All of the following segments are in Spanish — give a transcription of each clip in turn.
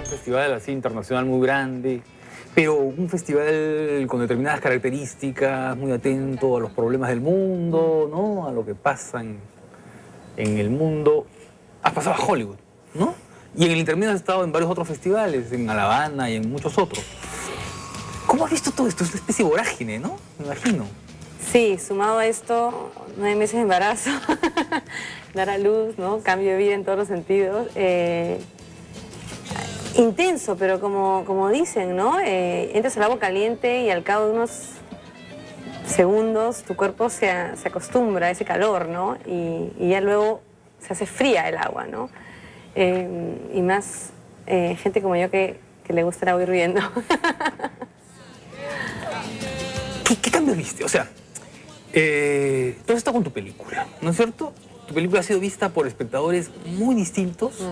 festival así internacional muy grande, pero un festival con determinadas características, muy atento a los problemas del mundo, ¿no? A lo que pasa en el mundo. Has pasado a Hollywood, ¿no? Y en el intermedio has estado en varios otros festivales, en La Habana y en muchos otros. ¿Cómo has visto todo esto? Es una especie de vorágine, ¿no? Me imagino. Sí, sumado a esto, 9 meses de embarazo, dar a luz, ¿no? Cambio de vida en todos los sentidos. Intenso, pero como dicen, ¿no? Entras al agua caliente y al cabo de unos segundos tu cuerpo se acostumbra a ese calor, ¿no? Y ya luego se hace fría el agua, ¿no? Y más gente como yo que le gusta el agua hirviendo. ¿Qué cambio viste? O sea, todo esto con tu película, ¿no es cierto? Tu película ha sido vista por espectadores muy distintos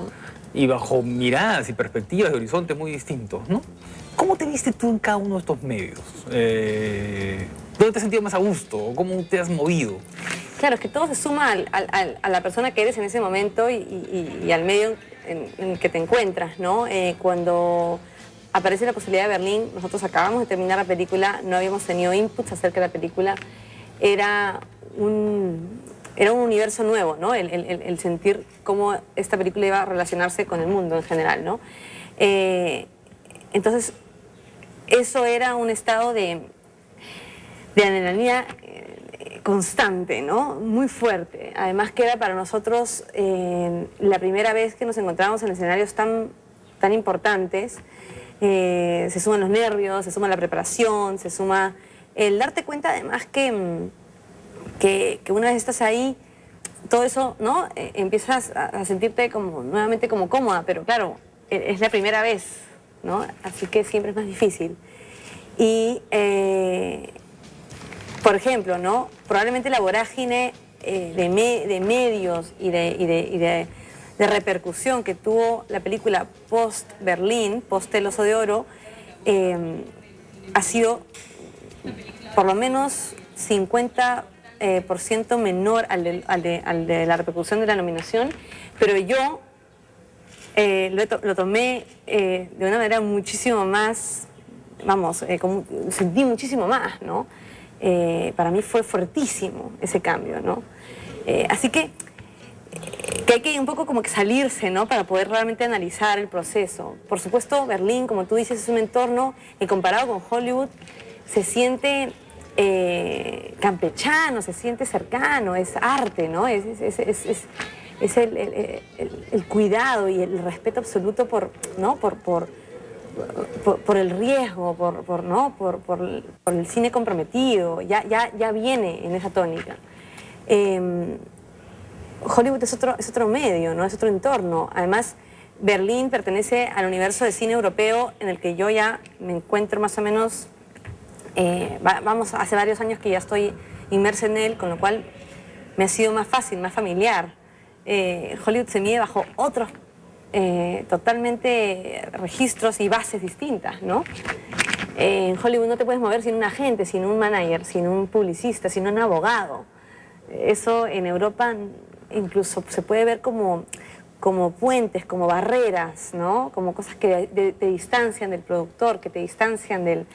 y bajo miradas y perspectivas de horizontes muy distintos, ¿no? ¿Cómo te viste tú en cada uno de estos medios? ¿Dónde te has sentido más a gusto? ¿Cómo te has movido? Claro, es que todo se suma a la persona que eres en ese momento y al medio en el que te encuentras, ¿no? Cuando aparece la posibilidad de Berlín, nosotros acabamos de terminar la película, no habíamos tenido inputs acerca de la película, era un universo nuevo, ¿no? El sentir cómo esta película iba a relacionarse con el mundo en general, ¿no? Entonces, eso era un estado de adrenalina constante, ¿no? Muy fuerte. Además que era para nosotros la primera vez que nos encontramos en escenarios tan importantes. Se suman los nervios, se suma la preparación, se suma el darte cuenta además que una vez estás ahí, todo eso, ¿no? Empiezas a sentirte nuevamente como cómoda, pero claro, es la primera vez, ¿no? Así que siempre es más difícil. Y, por ejemplo, ¿no? Probablemente la vorágine de medios y de repercusión que tuvo la película post-Berlín, post-El Oso de Oro, ha sido por lo menos 50% menor al de la repercusión de la nominación, pero yo lo tomé de una manera muchísimo más, sentí muchísimo más, ¿no? Para mí fue fuertísimo ese cambio, ¿no? Así que hay que un poco como que salirse, ¿no? Para poder realmente analizar el proceso. Por supuesto, Berlín, como tú dices, es un entorno que comparado con Hollywood se siente campechano, se siente cercano, es arte, ¿no? Es el cuidado y el respeto absoluto por el riesgo, por el cine comprometido, ya viene en esa tónica. Hollywood es otro medio, ¿no? Es otro entorno. Además, Berlín pertenece al universo de cine europeo en el que yo ya me encuentro más o menos, hace varios años que ya estoy inmersa en él, con lo cual me ha sido más fácil, más familiar. Hollywood se mide bajo otros totalmente registros y bases distintas, ¿no? En Hollywood no te puedes mover sin un agente, sin un manager, sin un publicista, sin un abogado. Eso en Europa incluso se puede ver como puentes, como barreras, ¿no? Como cosas que te distancian del productor, que te distancian del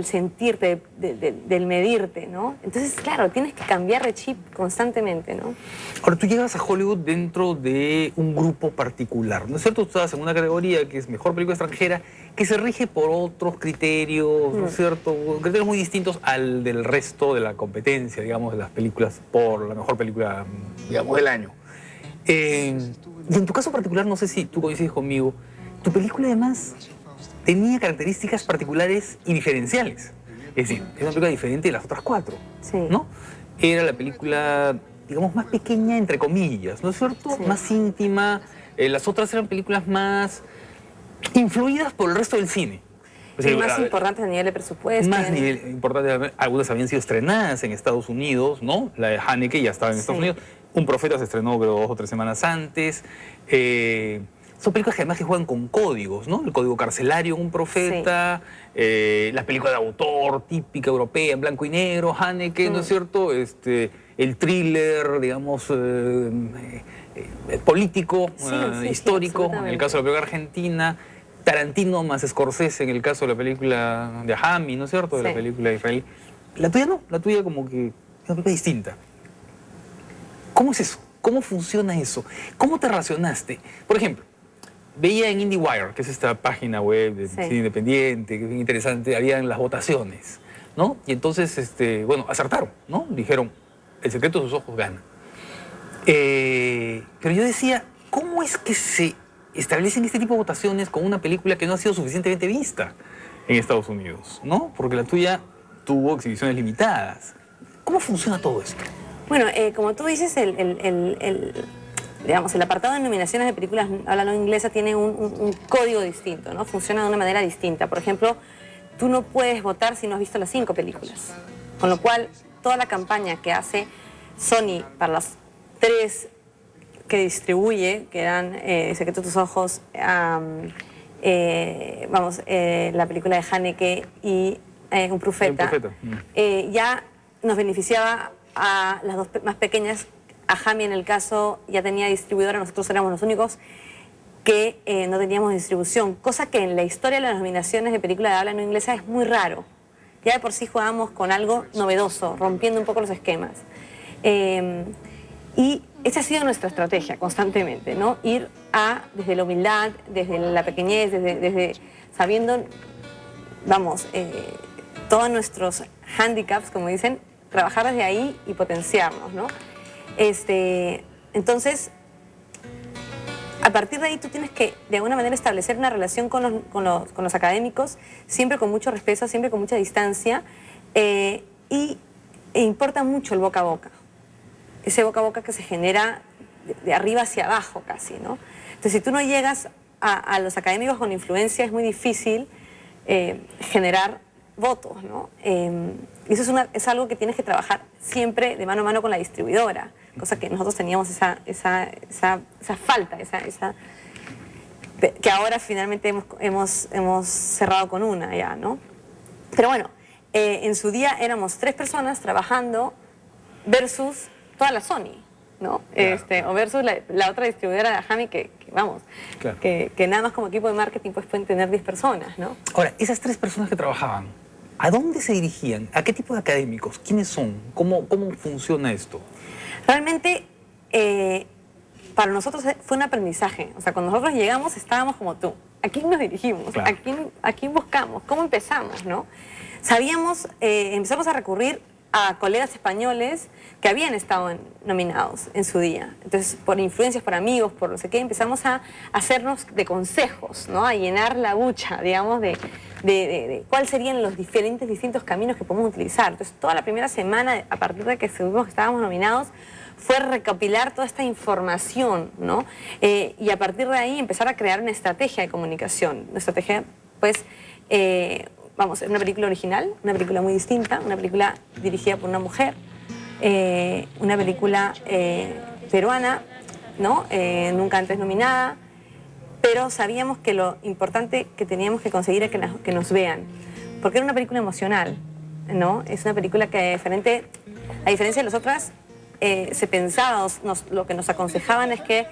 sentirte, del medirte, ¿no? Entonces, claro, tienes que cambiar de chip constantemente, ¿no? Ahora, tú llegas a Hollywood dentro de un grupo particular, ¿no es cierto? Tú estás en una categoría que es mejor película extranjera, que se rige por otros criterios, ¿no es cierto? Criterios muy distintos al del resto de la competencia, digamos, de las películas por la mejor película, digamos, del año. Y en tu caso particular, no sé si tú coincides conmigo, tu película además tenía características particulares y diferenciales. Es decir, es una película diferente de las otras cuatro, sí, ¿no? Era la película, digamos, más pequeña, entre comillas, ¿no es cierto? Sí. Más íntima. Las otras eran películas más influidas por el resto del cine. O sea, más importantes a nivel de presupuesto. Más importantes, algunas habían sido estrenadas en Estados Unidos, ¿no? La de Haneke ya estaba en Estados Unidos. Un Profeta se estrenó, creo, 2 o 3 semanas antes. Son películas que además que juegan con códigos, ¿no? El código carcelario en Un Profeta, la película de autor típica europea en blanco y negro, Haneke, ¿no es cierto? El thriller, digamos, político, Sí, sí, histórico, en el absolutamente. caso de la película argentina, Tarantino más Scorsese en el caso de la película de Hami, ¿no es cierto? De la Sí. película israelí. La tuya no, la tuya como que es una película distinta. ¿Cómo es eso? ¿Cómo funciona eso? ¿Cómo te relacionaste? Por ejemplo, veía en IndieWire, que es esta página web de Sí. cine independiente, que es bien interesante, habían las votaciones, ¿no? Y entonces, bueno, acertaron, ¿no? Dijeron, El secreto de sus ojos gana. Pero yo decía, ¿cómo es que se establecen este tipo de votaciones con una película que no ha sido suficientemente vista en Estados Unidos, ¿no? Porque la tuya tuvo exhibiciones limitadas. ¿Cómo funciona todo esto? Bueno, como tú dices, digamos, el apartado de nominaciones de películas hablando inglesa tiene un código distinto, ¿no? Funciona de una manera distinta. Por ejemplo, tú no puedes votar si no has visto las 5 películas. Con lo cual, toda la campaña que hace Sony para las 3 que distribuye, que eran Secreto de tus ojos, la película de Haneke y Un profeta, Un profeta. ya nos beneficiaba a las 2 más pequeñas. A Hami, en el caso, ya tenía distribuidora, nosotros éramos los únicos que no teníamos distribución, cosa que en la historia de las nominaciones de película de habla no inglesa es muy raro. Ya de por sí jugábamos con algo novedoso, rompiendo un poco los esquemas. Y esa ha sido nuestra estrategia constantemente, ¿no? Ir desde la humildad, desde la pequeñez, desde sabiendo, vamos, todos nuestros handicaps, como dicen, trabajar desde ahí y potenciarnos, ¿no? Entonces, a partir de ahí tú tienes que, de alguna manera, establecer una relación con los académicos, siempre con mucho respeto, siempre con mucha distancia, e importa mucho el boca a boca. Ese boca a boca que se genera de arriba hacia abajo casi, ¿no? Entonces, si tú no llegas a los académicos con influencia, es muy difícil generar votos, ¿no? Y eso es algo que tienes que trabajar siempre de mano a mano con la distribuidora, cosa que nosotros teníamos esa falta, que ahora finalmente hemos cerrado con una ya, ¿no? Pero bueno, en su día éramos 3 personas trabajando versus toda la Sony, ¿no? Claro. O versus la otra distribuidora de Hami que vamos, Claro. que nada más como equipo de marketing pues pueden tener 10 personas, ¿no? Ahora, esas 3 personas que trabajaban, ¿a dónde se dirigían? ¿A qué tipo de académicos? ¿Quiénes son? ¿Cómo funciona esto? Realmente, para nosotros fue un aprendizaje. O sea, cuando nosotros llegamos estábamos como tú. ¿A quién nos dirigimos? Claro. ¿A quién buscamos? ¿Cómo empezamos, no? Empezamos a recurrir a colegas españoles que habían estado nominados en su día. Entonces, por influencias, por amigos, por no sé qué, empezamos a hacernos de consejos, ¿no? A llenar la bucha, digamos, de cuáles serían los distintos caminos que podemos utilizar. Entonces, toda la primera semana, a partir de que supimos que estábamos nominados, fue recopilar toda esta información, ¿no? Y a partir de ahí empezar a crear una estrategia de comunicación. Una estrategia, pues, vamos, una película original, una película muy distinta, una película dirigida por una mujer, una película peruana, ¿no? Nunca antes nominada, pero sabíamos que lo importante que teníamos que conseguir era que nos vean, porque era una película emocional, ¿no? Es una película que, a diferencia de las otras, se pensaba, lo que nos aconsejaban es que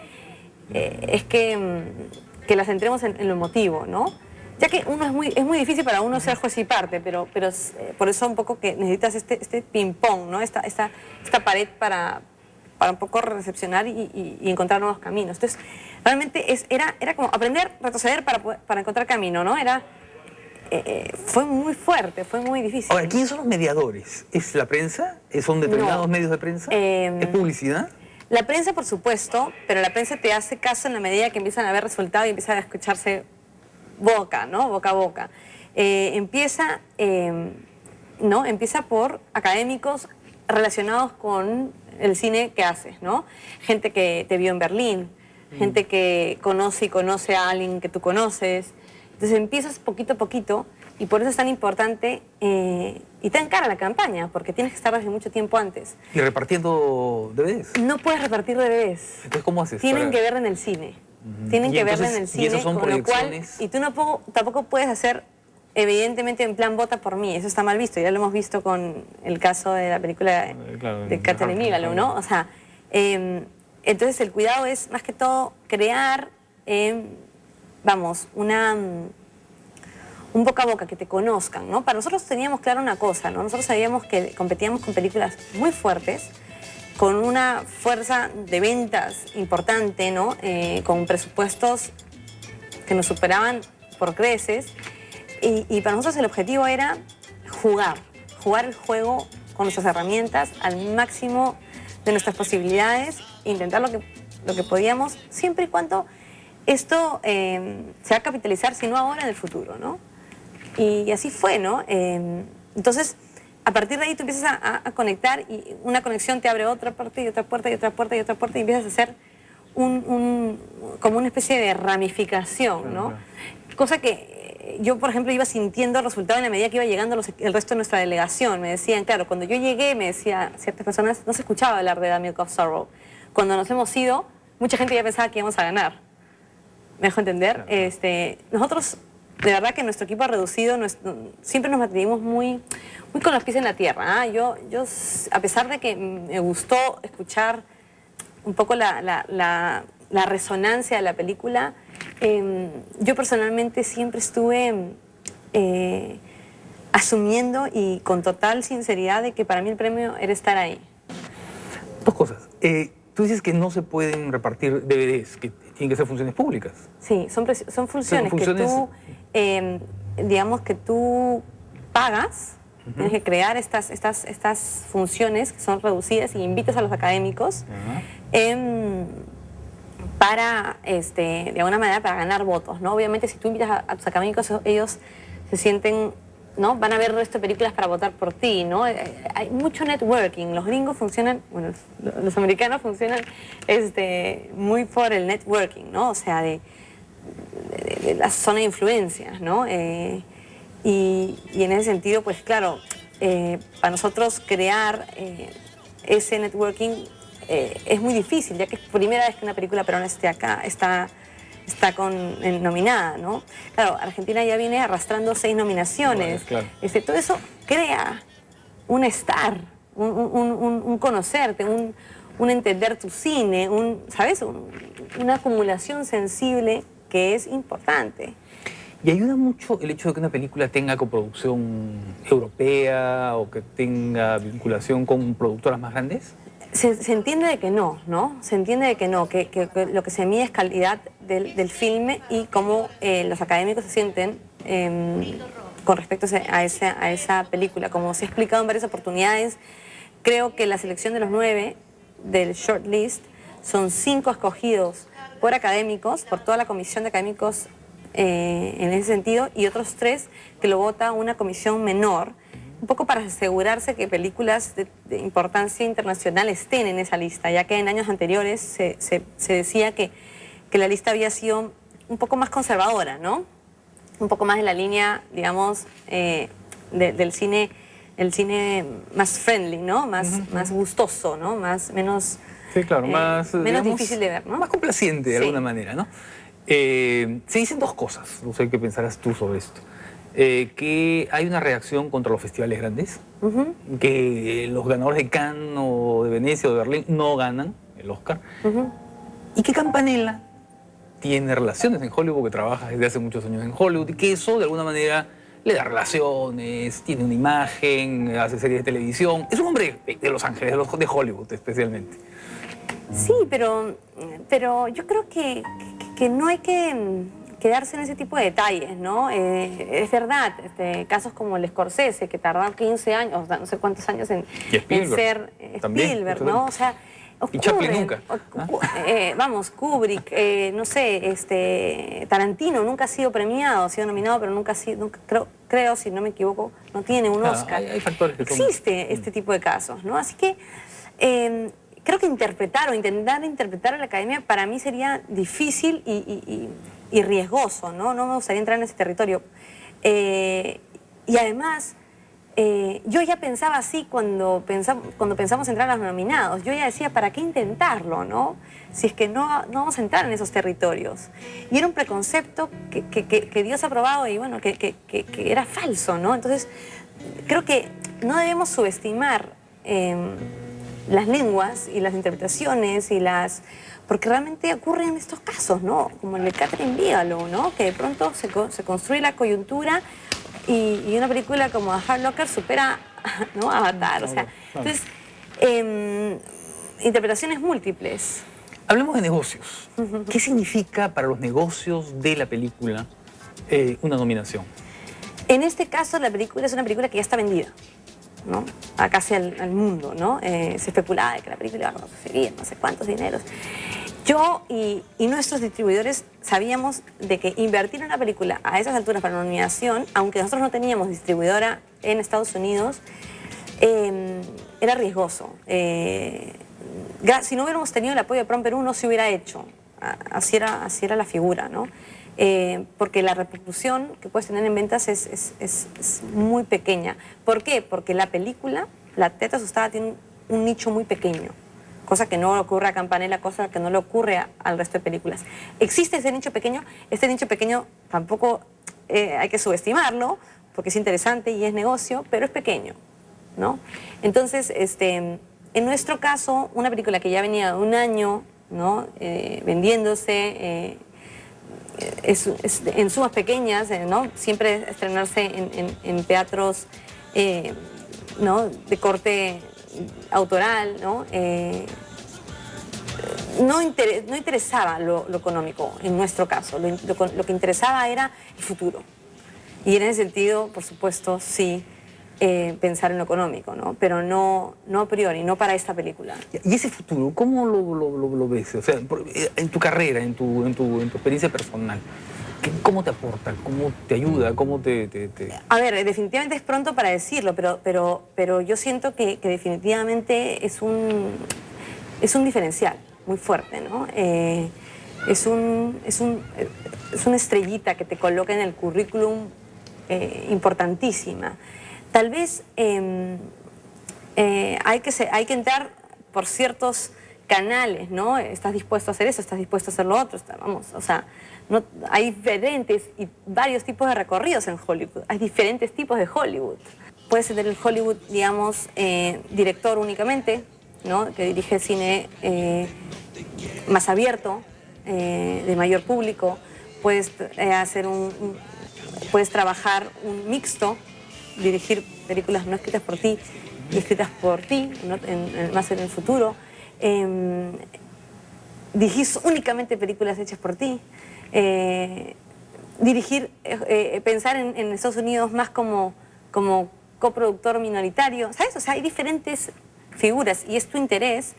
la centremos en lo emotivo, ¿no? Ya que es muy difícil para uno ser juez y parte, pero por eso un poco que necesitas este ping-pong, ¿no? Esta pared para un poco recepcionar y encontrar nuevos caminos. Entonces, realmente era como aprender, retroceder para encontrar camino, ¿no? Fue muy fuerte, fue muy difícil. Ahora, ¿quiénes son los mediadores? ¿Es la prensa? ¿Son determinados No. medios de prensa? ¿Es publicidad? La prensa, por supuesto, pero la prensa te hace caso en la medida que empiezan a ver resultados y empiezan a escucharse ¿no? Boca a boca. Empieza por académicos relacionados con el cine que haces, ¿no? Gente que te vio en Berlín, gente que conoce a alguien que tú conoces. Entonces empiezas poquito a poquito y por eso es tan importante y tan cara la campaña, porque tienes que estar desde mucho tiempo antes. ¿Y repartiendo DVDs? No puedes repartir DVDs. Entonces, ¿cómo haces? Tienen que verla en el cine. Tienen que verla en el cine, ¿y esas son con lo cual, proyecciones? y tú tampoco puedes hacer, evidentemente, en plan vota por mí, eso está mal visto, ya lo hemos visto con el caso de la película Claro, de Catherine Bigelow, ¿no? O sea, Entonces el cuidado es más que todo crear, vamos, un boca a boca, que te conozcan, ¿no? Para nosotros teníamos claro una cosa, ¿no? Nosotros sabíamos que competíamos con películas muy fuertes, con una fuerza de ventas importante, ¿no? Con presupuestos que nos superaban por creces. Y para nosotros el objetivo era jugar el juego con nuestras herramientas al máximo de nuestras posibilidades, intentar lo que podíamos, siempre y cuando esto se va a capitalizar, si no ahora, en el futuro, ¿no? Y así fue, ¿no? Entonces, a partir de ahí tú empiezas a conectar y una conexión te abre otra puerta y otra puerta y otra puerta y otra puerta y empiezas a hacer como una especie de ramificación, ¿no? Cosa que yo, por ejemplo, iba sintiendo el resultado en la medida que iba llegando el resto de nuestra delegación. Me decían, claro, cuando yo llegué, me decía ciertas personas, no se escuchaba hablar de The Milk of Sorrow. Cuando nos hemos ido, mucha gente ya pensaba que íbamos a ganar. ¿Me dejo entender? Claro. Nosotros, de verdad que nuestro equipo ha reducido, siempre nos mantuvimos muy con los pies en la tierra. Yo, a pesar de que me gustó escuchar un poco la resonancia de la película, yo personalmente siempre estuve asumiendo y con total sinceridad de que para mí el premio era estar ahí. Dos cosas. Tú dices que no se pueden repartir DVDs, que tienen que ser funciones públicas. Sí, son funciones que tú, digamos que tú pagas. Tienes que crear estas funciones que son reducidas y invitas a los académicos para, de alguna manera, para ganar votos, ¿no? Obviamente, si tú invitas a tus académicos, ellos se sienten, ¿no? Van a ver el resto de películas para votar por ti, ¿no? Hay mucho networking. Los gringos funcionan, bueno, los americanos funcionan muy por el networking, ¿no? O sea, de la zona de influencias, ¿no? Y en ese sentido, pues claro, para nosotros crear ese networking es muy difícil, ya que es primera vez que una película peruana esté acá, está nominada, ¿no? Claro, Argentina ya viene arrastrando 6 nominaciones. Bueno, claro. Todo eso crea un estar, un conocerte, un entender tu cine, ¿sabes? Una acumulación sensible que es importante. ¿Y ayuda mucho el hecho de que una película tenga coproducción europea o que tenga vinculación con productoras más grandes? Se entiende de que no, ¿no? Se entiende de que no, que lo que se mide es calidad del filme y cómo los académicos se sienten con respecto a esa película. Como se ha explicado en varias oportunidades, creo que la selección de los 9 del shortlist son 5 escogidos por académicos, por toda la comisión de académicos en ese sentido, y otros 3 que lo vota una comisión menor, un poco para asegurarse que películas de importancia internacional estén en esa lista, ya que en años anteriores se decía que la lista había sido un poco más conservadora, ¿no? Un poco más de la línea, digamos, del cine, el cine más friendly, ¿no? Más gustoso, ¿no? menos, sí, claro, menos digamos, difícil de ver, ¿no? Más complaciente de alguna manera, ¿no? Se dicen 2 cosas, no sé qué pensarás tú sobre esto. Que hay una reacción contra los festivales grandes, que los ganadores de Cannes o de Venecia o de Berlín no ganan el Oscar, y que Campanella tiene relaciones en Hollywood, que trabaja desde hace muchos años en Hollywood, y que eso de alguna manera le da relaciones, tiene una imagen, hace series de televisión. Es un hombre de Los Ángeles, de Hollywood especialmente. Sí, pero yo creo que no hay que quedarse en ese tipo de detalles, ¿no? Es verdad, casos como el Scorsese, que tardaron 15 años, no sé cuántos años en ser Spielberg, ¿no? O sea, y Chaplin nunca. Vamos, Kubrick, no sé, Tarantino nunca ha sido premiado, ha sido nominado, pero nunca ha sido, creo, si no me equivoco, no tiene un Oscar. Hay factores que existe este tipo de casos, ¿no? Así que creo que intentar interpretar a la academia para mí sería difícil y riesgoso, ¿no? No me gustaría entrar en ese territorio. Y además, yo ya pensaba así cuando pensamos entrar a los nominados. Yo ya decía, ¿para qué intentarlo, no? Si es que no vamos a entrar en esos territorios. Y era un preconcepto que Dios ha probado y bueno, que era falso, ¿no? Entonces, creo que no debemos subestimar las lenguas y las interpretaciones y las... Porque realmente ocurren estos casos, ¿no? Como el de Catherine Bigelow, ¿no? Que de pronto se construye la coyuntura y una película como The Hurt Locker supera, ¿no?, a Avatar. O sea, entonces, interpretaciones múltiples. Hablemos de negocios. ¿Qué significa para los negocios de la película una nominación? En este caso, la película es una película que ya está vendida, ¿no? A casi al mundo, ¿no? Se especulaba de que la película iba a conseguir no sé cuántos dineros. Yo y nuestros distribuidores sabíamos de que invertir en una película a esas alturas para una nominación, aunque nosotros no teníamos distribuidora en Estados Unidos, era riesgoso. Si no hubiéramos tenido el apoyo de Prom Perú, no se hubiera hecho. Así era la figura, ¿no? Porque la repercusión que puedes tener en ventas es muy pequeña. ¿Por qué? Porque la película, La teta asustada, tiene un nicho muy pequeño, cosa que no le ocurre a Campanella, cosa que no le ocurre al resto de películas. Existe ese nicho pequeño, este nicho pequeño tampoco hay que subestimarlo, porque es interesante y es negocio, pero es pequeño, ¿no? Entonces, en nuestro caso, una película que ya venía de un año, ¿no?, vendiéndose, en sumas pequeñas, ¿no?, siempre estrenarse en teatros, ¿no?, de corte autoral, ¿no? No interesaba lo económico en nuestro caso, lo que interesaba era el futuro. Y en ese sentido, por supuesto, sí, pensar en lo económico, ¿no? Pero no a priori, no para esta película. ¿Y ese futuro, cómo lo ves? O sea, en tu carrera, en tu experiencia personal, ¿cómo te aporta? ¿Cómo te ayuda? ¿Cómo te...? A ver, definitivamente es pronto para decirlo, pero yo siento que definitivamente es un diferencial muy fuerte, ¿no? Es una estrellita que te coloca en el currículum importantísima. Tal vez hay que entrar por ciertos canales, ¿no? Estás dispuesto a hacer eso, estás dispuesto a hacer lo otro, vamos, o sea, no, hay diferentes y varios tipos de recorridos en Hollywood, hay diferentes tipos de Hollywood. Puedes ser el Hollywood, digamos, director únicamente, ¿no?, que dirige cine más abierto, de mayor público. Puedes puedes trabajar un mixto, dirigir películas no escritas por ti y escritas por ti, ¿no?, más en el futuro. Dirigir únicamente películas hechas por ti. Pensar en Estados Unidos más como coproductor minoritario, ¿sabes? O sea, hay diferentes figuras y es tu interés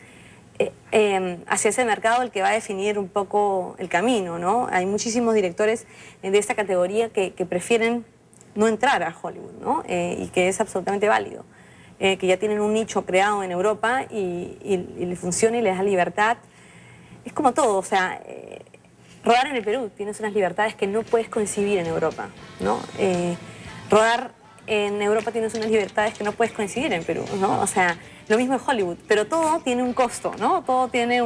hacia ese mercado el que va a definir un poco el camino, ¿no? Hay muchísimos directores de esta categoría que prefieren no entrar a Hollywood, ¿no? Y que es absolutamente válido, que ya tienen un nicho creado en Europa y les funciona y les da libertad. Es como todo, o sea, rodar en el Perú tienes unas libertades que no puedes concebir en Europa, ¿no? Rodar en Europa tienes unas libertades que no puedes concebir en Perú, ¿no? O sea, lo mismo en Hollywood, pero todo tiene un costo, ¿no? Todo tiene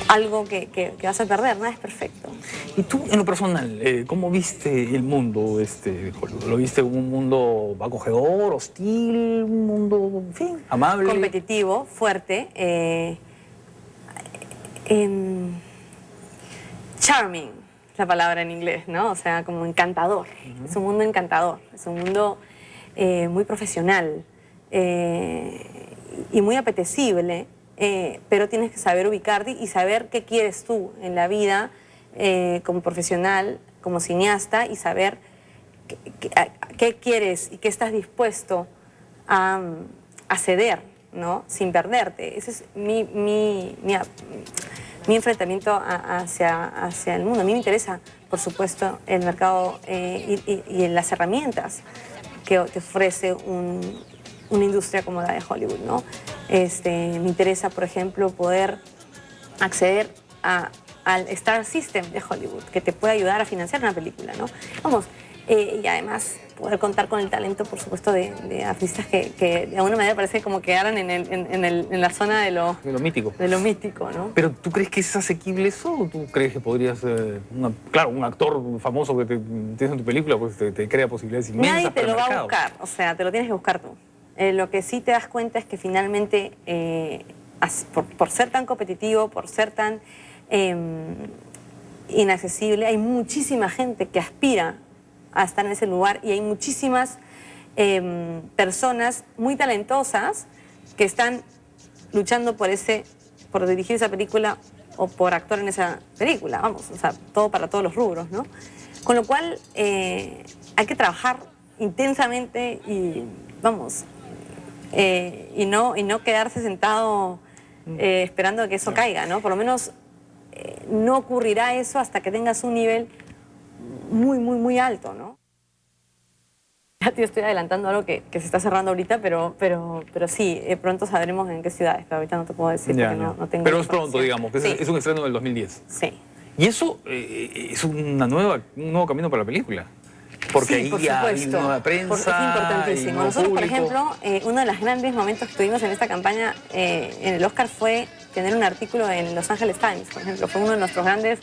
algo que vas a perder, nada es perfecto. Y tú, en lo personal, ¿cómo viste el mundo de Hollywood? ¿Lo viste como un mundo acogedor, hostil, un mundo, en fin, amable? Competitivo, fuerte, charming, es la palabra en inglés, ¿no? O sea, como encantador. Es un mundo encantador, es un mundo muy profesional y muy apetecible, pero tienes que saber ubicarte y saber qué quieres tú en la vida como profesional, como cineasta, y saber qué quieres y qué estás dispuesto a ceder, ¿no?, sin perderte. Ese es mi enfrentamiento hacia el mundo. A mí me interesa, por supuesto, el mercado y las herramientas que te ofrece una industria como la de Hollywood, ¿no? Me interesa, por ejemplo, poder acceder al Star System de Hollywood, que te puede ayudar a financiar una película, ¿no? Vamos, y además poder contar con el talento, por supuesto, de artistas que de alguna manera parece como quedaran en la zona de lo mítico. De lo mítico, ¿no? ¿Pero tú crees que es asequible eso o tú crees que podrías ser, claro, un actor famoso que tienes en tu película, pues te crea posibilidades inmensas? Nadie te para el lo va a mercado? buscar, o sea, te lo tienes que buscar tú. Lo que sí te das cuenta es que finalmente, por ser tan competitivo, por ser tan inaccesible, hay muchísima gente que aspira a estar en ese lugar y hay muchísimas personas muy talentosas que están luchando por dirigir esa película o por actuar en esa película, vamos, o sea, todo para todos los rubros, ¿no? Con lo cual hay que trabajar intensamente y, vamos, y no quedarse sentado esperando que eso caiga, ¿no? Por lo menos no ocurrirá eso hasta que tengas un nivel muy, muy, muy alto, ¿no? Ya te estoy adelantando algo que se está cerrando ahorita, pero sí, pronto sabremos en qué ciudades, pero ahorita no te puedo decir porque no tengo Pero es pronto, digamos, que sí. es un estreno del 2010. Sí. Y eso es un nuevo camino para la película. Porque Sí, ahí por ya hay supuesto. nueva prensa. Es importantísimo. Y nuevo Nosotros, por público. ejemplo, uno de los grandes momentos que tuvimos en esta campaña en el Oscar fue tener un artículo en Los Angeles Times, por ejemplo. Fue uno de nuestros grandes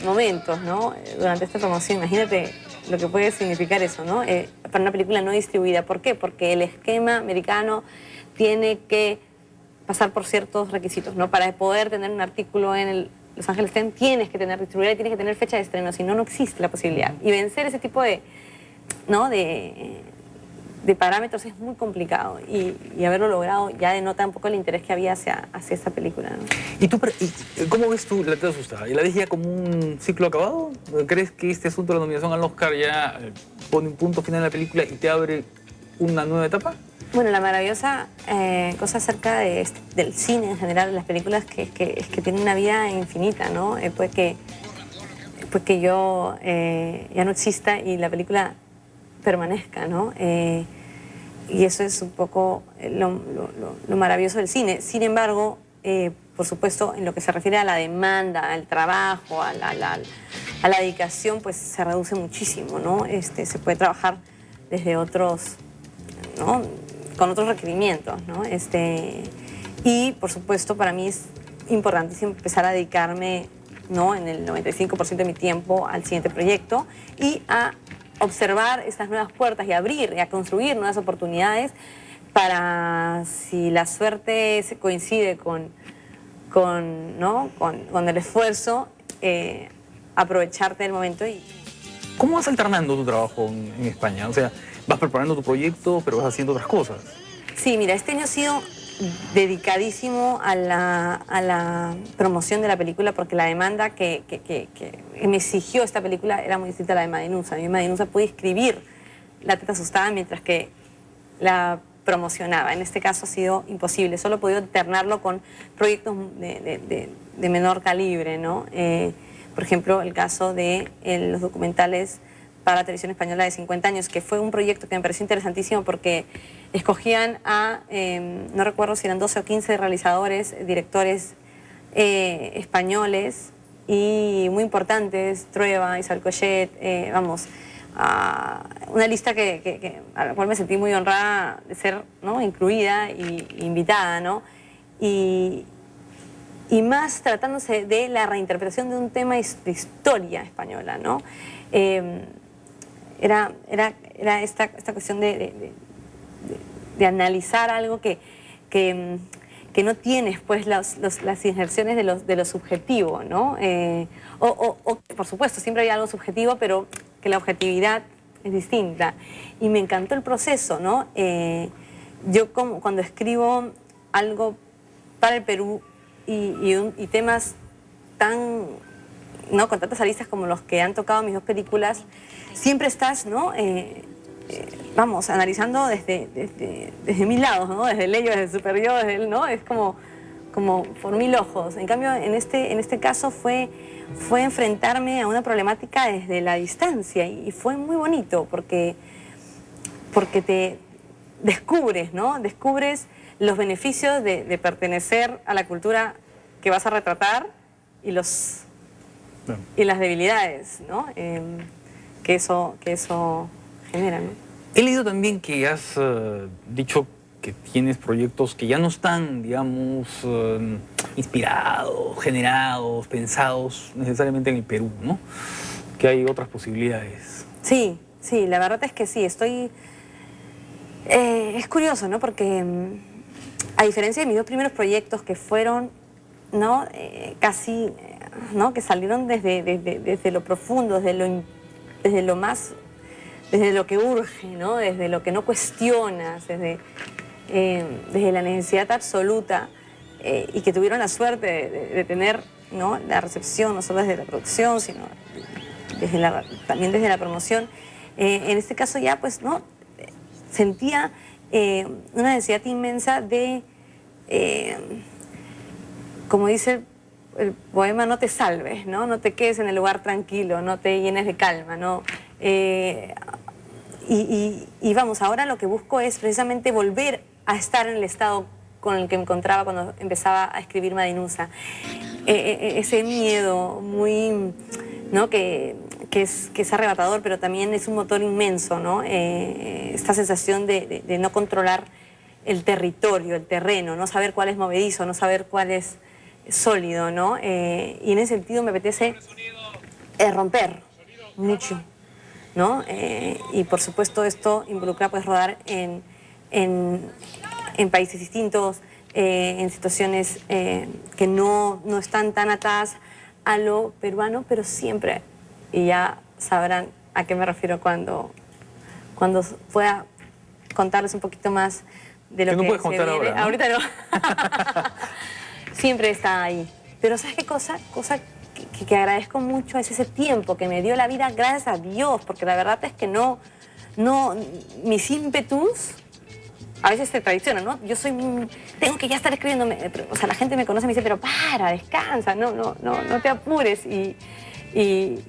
momentos, ¿no? Durante esta promoción. Imagínate lo que puede significar eso, ¿no? Para una película no distribuida. ¿Por qué? Porque el esquema americano tiene que pasar por ciertos requisitos, ¿no? Para poder tener un artículo en el Los Angeles Times tienes que tener distribuidora y tienes que tener fecha de estreno, si no, no existe la posibilidad. Y vencer ese tipo de parámetros es muy complicado y haberlo logrado ya denota un poco el interés que había hacia esta película, ¿no? ¿Y tú, cómo ves tú La Teta Asustada? ¿Y la ves ya como un ciclo acabado? ¿Crees que este asunto de la nominación al Oscar ya pone un punto final en la película y te abre una nueva etapa? Bueno, la maravillosa cosa acerca del cine en general, de las películas, es que tienen una vida infinita, ¿no? Pues que yo ya no exista y la película permanezca, ¿no? Y eso es un poco lo maravilloso del cine. Sin embargo, por supuesto, en lo que se refiere a la demanda, al trabajo, a la dedicación, pues se reduce muchísimo, ¿no? Se puede trabajar desde otros, ¿no? Con otros requerimientos, ¿no? Y, por supuesto, para mí es importantísimo empezar a dedicarme, ¿no? En el 95% de mi tiempo al siguiente proyecto y a observar estas nuevas puertas y abrir y a construir nuevas oportunidades para, si la suerte se coincide con el esfuerzo, aprovecharte del momento. ¿Cómo vas alternando tu trabajo en España? O sea, vas preparando tu proyecto, pero vas haciendo otras cosas. Sí, mira, este año ha sido dedicadísimo a la promoción de la película porque la demanda que me exigió esta película era muy distinta a la de Madinusa. Mi Madinusa pude escribir La Teta Asustada mientras que la promocionaba. En este caso ha sido imposible. Solo he podido alternarlo con proyectos de menor calibre, ¿no? Por ejemplo, el caso de los documentales para la televisión española de 50 años, que fue un proyecto que me pareció interesantísimo porque escogían a, no recuerdo si eran 12 o 15 realizadores, directores españoles y muy importantes, Trueba, Isabel Cochet, vamos, una lista a la cual me sentí muy honrada de ser, ¿no? Incluida e invitada, ¿no? Y más tratándose de la reinterpretación de un tema de historia española, ¿no? Era esta cuestión de analizar algo que no tienes, pues, las injerciones de lo subjetivo, ¿no? Por supuesto, siempre hay algo subjetivo, pero que la objetividad es distinta. Y me encantó el proceso, ¿no? Yo cuando escribo algo para el Perú y temas tan, ¿no? con tantas aristas como los que han tocado mis dos películas, siempre estás, ¿no? Vamos, analizando desde mil lados, ¿no? Desde el ello, desde el super yo, desde el, ¿no? Es como por mil ojos. En cambio, en este caso fue enfrentarme a una problemática desde la distancia y fue muy bonito porque te descubres, ¿no? Descubres los beneficios de pertenecer a la cultura que vas a retratar y las debilidades, ¿no? que eso genera, ¿no? He leído también que has dicho que tienes proyectos que ya no están, digamos, inspirados, generados, pensados necesariamente en el Perú, ¿no? Que hay otras posibilidades. Sí, la verdad es que sí, Es curioso, ¿no? Porque a diferencia de mis 2 primeros proyectos que fueron, ¿no? Casi, ¿no? Que salieron desde lo profundo, desde lo más, desde lo que urge, ¿no? Desde lo que no cuestionas, desde la necesidad absoluta, y que tuvieron la suerte de tener, ¿no? La recepción, no solo desde la producción, sino también desde la promoción. En este caso ya, pues, ¿no? Sentía una necesidad inmensa de, como dice el poema, no te salves, ¿no? No te quedes en el lugar tranquilo, no te llenes de calma, ¿no? Y vamos, ahora lo que busco es precisamente volver a estar en el estado con el que me encontraba cuando empezaba a escribir Madinusa. Ese miedo muy, ¿no? que es arrebatador, pero también es un motor inmenso, ¿no? Esta sensación de no controlar el territorio, el terreno, no saber cuál es movedizo, no saber cuál es sólido, ¿no? Y en ese sentido me apetece romper mucho, ¿no? Y por supuesto esto involucra pues rodar en países distintos, en situaciones que no están tan atadas a lo peruano, pero siempre, y ya sabrán a qué me refiero cuando pueda contarles un poquito más de lo que no puedes se contar viene. ahora, ¿no? Ahorita no. Siempre está ahí. Pero ¿sabes qué cosa? Que agradezco mucho es ese tiempo que me dio la vida, gracias a Dios, porque la verdad es que no mis ímpetus a veces se traicionan, ¿no? Yo tengo que ya estar escribiendo, o sea, la gente me conoce y me dice, pero para, descansa, no te apures, y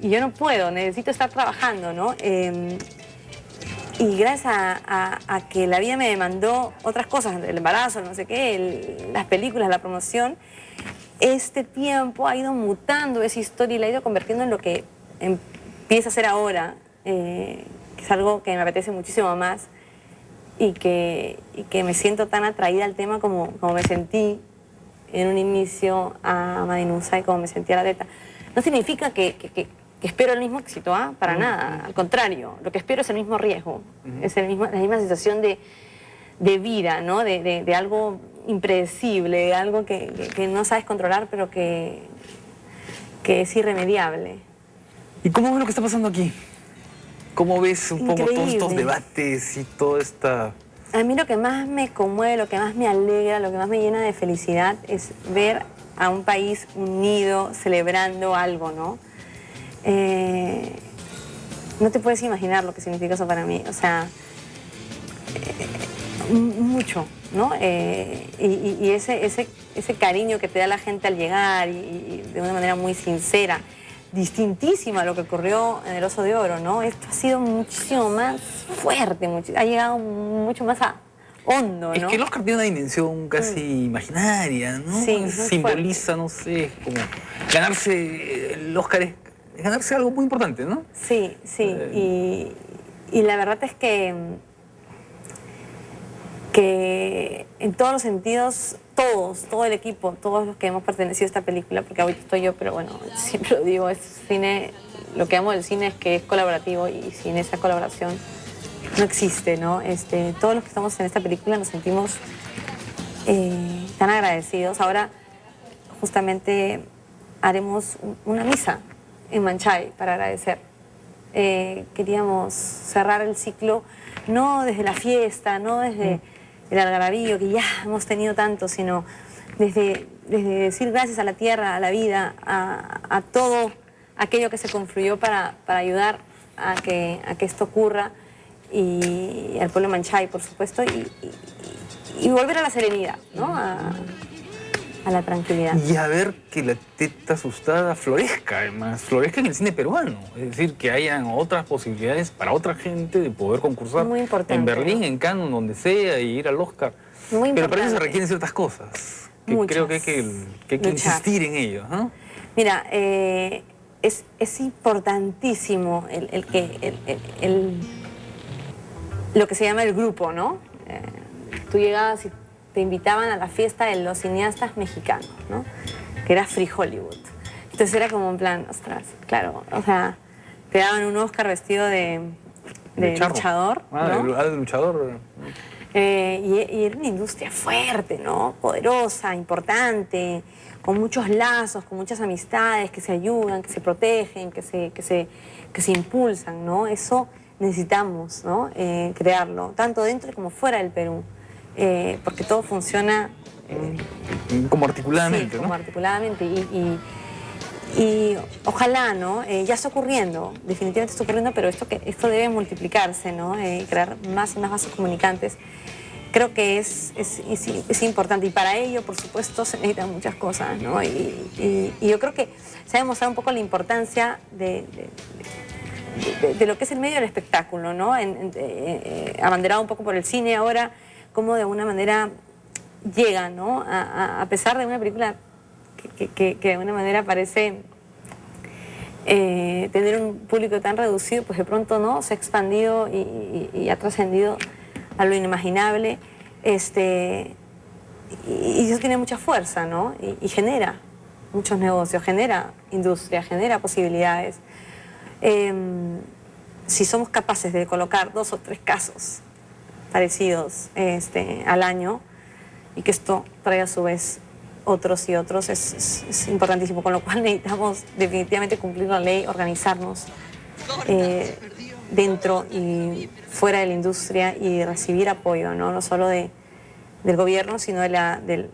yo no puedo, necesito estar trabajando, ¿no? Y gracias a que la vida me demandó otras cosas, el embarazo, no sé qué, las películas, la promoción, este tiempo ha ido mutando esa historia y la ha ido convirtiendo en lo que empieza a ser ahora, que es algo que me apetece muchísimo más y que me siento tan atraída al tema como me sentí en un inicio a Madinusa y como me sentí a la Teta. No significa que espero el mismo éxito, ¿ah? Para nada, al contrario, lo que espero es el mismo riesgo, es la misma sensación de vida, ¿no? De algo impredecible, de algo que no sabes controlar, pero que es irremediable. ¿Y cómo ves lo que está pasando aquí? ¿Cómo ves un poco todos estos debates y toda esta...? A mí lo que más me conmueve, lo que más me alegra, lo que más me llena de felicidad es ver a un país unido, celebrando algo, ¿no? No te puedes imaginar lo que significa eso para mí, o sea, mucho, ¿no? Y ese cariño que te da la gente al llegar y de una manera muy sincera, distintísima a lo que ocurrió en el Oso de Oro, ¿no? Esto ha sido muchísimo más fuerte, ha llegado mucho más a hondo, ¿no? Es que el Oscar tiene una dimensión casi imaginaria, ¿no? Sí, simboliza, no sé, como ganarse el Oscar es ganarse algo muy importante, ¿no? Sí, sí, y la verdad es que en todos los sentidos, todo el equipo, todos los que hemos pertenecido a esta película, porque ahorita estoy yo, pero bueno, siempre lo digo, es cine, lo que amo del cine es que es colaborativo y sin esa colaboración no existe, ¿no? Todos los que estamos en esta película nos sentimos tan agradecidos. Ahora justamente haremos una misa en Manchay para agradecer. Queríamos cerrar el ciclo no desde la fiesta, no desde el algarabío que ya hemos tenido tanto, sino desde decir gracias a la tierra, a la vida, a todo aquello que se confluyó para ayudar a que esto ocurra, y al pueblo de Manchay, por supuesto, y volver a la serenidad, ¿no? A la tranquilidad. Y a ver que la Teta Asustada florezca, además, florezca en el cine peruano. Es decir, que hayan otras posibilidades para otra gente de poder concursar Muy importante, en Berlín, ¿no? en Cannes, donde sea, y ir al Oscar. Muy Pero para eso se importante. requieren ciertas cosas, que Muchas. creo que hay que insistir en ello, ¿no? Mira, es importantísimo lo que se llama el grupo, ¿no? Tú llegabas y te invitaban a la fiesta de los cineastas mexicanos, ¿no? Que era Free Hollywood. Entonces era como en plan, ostras, claro, o sea, te daban un Oscar vestido de luchador, ¿no? De luchador. Y era una industria fuerte, ¿no? Poderosa, importante, con muchos lazos, con muchas amistades que se ayudan, que se protegen, que se impulsan, ¿no? Eso necesitamos, ¿no? Crearlo, tanto dentro como fuera del Perú, porque todo funciona... como articuladamente, sí, como ¿no? articuladamente. Y ojalá, ¿no? Ya está ocurriendo, definitivamente está ocurriendo, pero esto debe multiplicarse, ¿no? Crear más y más vasos comunicantes. Creo que es importante, y para ello, por supuesto, se necesitan muchas cosas, ¿no? Y yo creo que se ha demostrado un poco la importancia de lo que es el medio del espectáculo, ¿no? Abanderado un poco por el cine ahora, como de alguna manera llega, ¿no? A pesar de una película que de alguna manera parece tener un público tan reducido, pues de pronto, ¿no? Se ha expandido y ha trascendido a lo inimaginable, y eso tiene mucha fuerza, ¿no? Y genera muchos negocios, genera industria, genera posibilidades. Si somos capaces de colocar 2 o 3 casos parecidos al año, y que esto trae a su vez otros y otros, es importantísimo, con lo cual necesitamos definitivamente cumplir la ley, organizarnos dentro y fuera de la industria y recibir apoyo, no solo del gobierno, sino de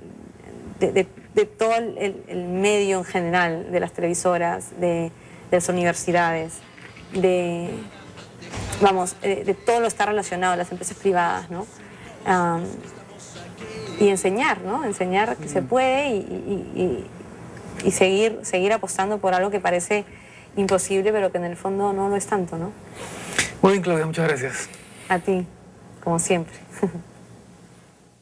todo el medio en general, de las televisoras, de las universidades, de todo lo que está relacionado, las empresas privadas, ¿no? Y enseñar, ¿no? Enseñar que se puede y seguir apostando por algo que parece imposible, pero que en el fondo no lo es tanto, ¿no? Muy bien, Claudia, muchas gracias. A ti, como siempre.